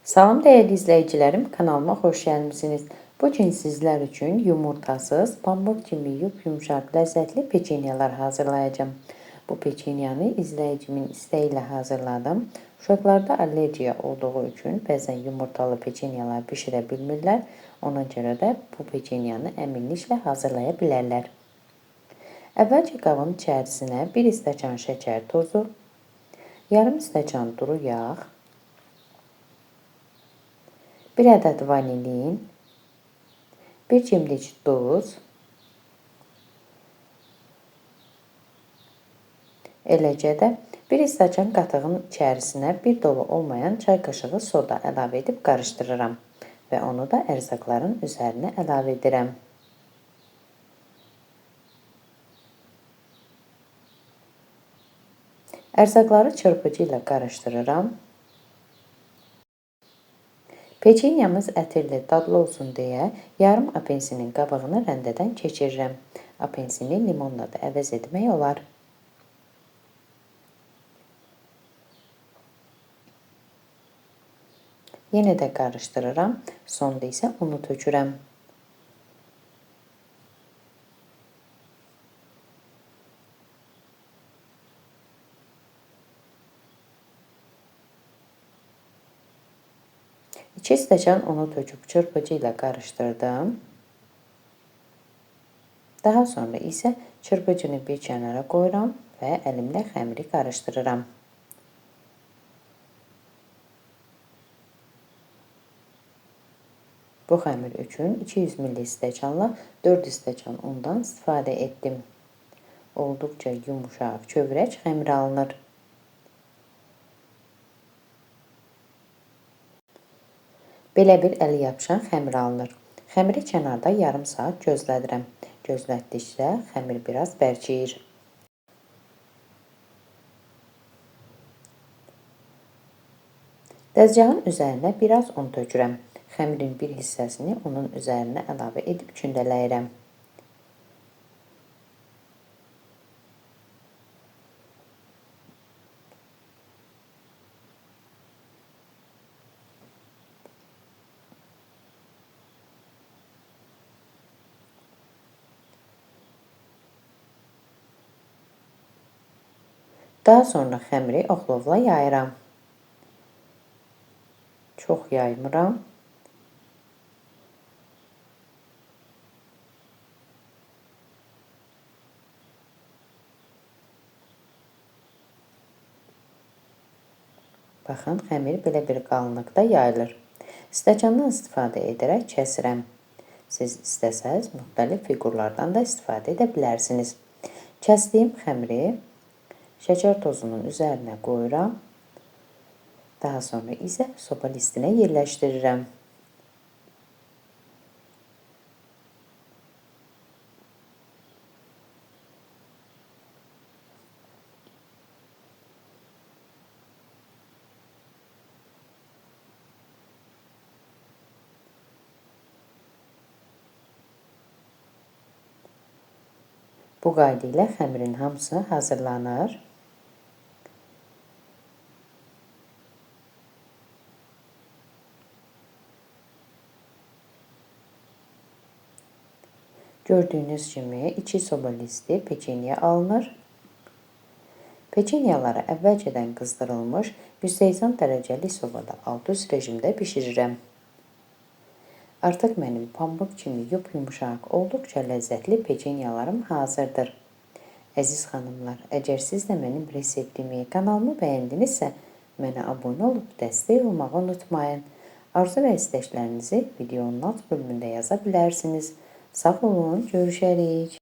Salam değerli izleyicilerim, kanalıma hoş gəlmisiniz. Bugün sizler için yumurtasız, pamuk kimi yumuşak, lezzetli peçenyeler hazırlayacağım. Bu peçenyanı izleyicimin isteğiyle hazırladım. Uşaqlarda allergiya olduğu için bazen yumurtalı peçenyeler pişirebilmirlər. Ona göre de bu peçenyanı əminliklə hazırlaya bilərlər. Əvvəlcə qabın içərisinə 1 stəkan şəkər tozu, yarım stəkan duru yağ, 1 ədəd vanilin, 1 cimdik duz, eləcə də 1 stəkan qatığın içərisinə 1 dolu olmayan çay qaşığı soda əlavə edib qarışdırıram və onu da ərzaqların üzərinə əlavə edirəm. Ərzaqları çırpıcı ilə qarışdırıram. Peçenyamız ətirli, dadlı olsun deyə yarım apelsinin qabığını rəndədən keçirirəm. Apelsini limonla da əvəz etmək olar. Yenə də qarışdırıram. Sonda isə unu tökürəm. İki stəkan unu töküb çırpıcı ilə qarışdırdım. Daha sonra isə çırpıcını bir kənara qoyuram və əlimlə xəmiri qarışdırıram. Bu xəmir üçün 200 ml stəkanla 4 stəkan undan istifadə etdim. Olduqca yumuşaq kövrək xəmir alınır. Belə bir əli yapışan xəmir alınır. Xəmiri kənarda yarım saat gözlədirəm. Gözlətdikcə xəmir biraz bərkiyir. Dəzgahın üzərinə biraz un tökürəm. Xəmirin bir hissəsini unun üzərinə əlavə edib kündələyirəm. Daha sonra xəmiri oxlovla yayıram. Çox yaymıram. Baxın, xəmir belə bir qalınlıqda yayılır. Stəkandan istifadə edərək kəsirəm. Siz istəsəz müxtəlif fiqurlardan da istifadə edə bilərsiniz. Kəsdiyim xəmiri şəkər tozunun üzərinə qoyuram. Daha sonra isə soba listinə yerləşdirirəm. Bu qayda ilə xəmirin hamısı hazırlanır. Gördüyünüz kimi 2 soba listi peçenya alınır. Peçenyaları əvvəlcədən qızdırılmış 180 dərəcəli sobada alt üst rejimdə bişirirəm. Artıq mənim pambıq kimi yumuşaq, olduqca ləzzətli peçenyalarım hazırdır. Əziz xanımlar, əgər siz də mənim reseptimi, kanalımı bəyəndinizsə, mənə abunə olub dəstək olmağı unutmayın. Arzu və istəklərinizi videonun alt bölümündə yaza bilərsiniz. Sağ olun, görüşərik.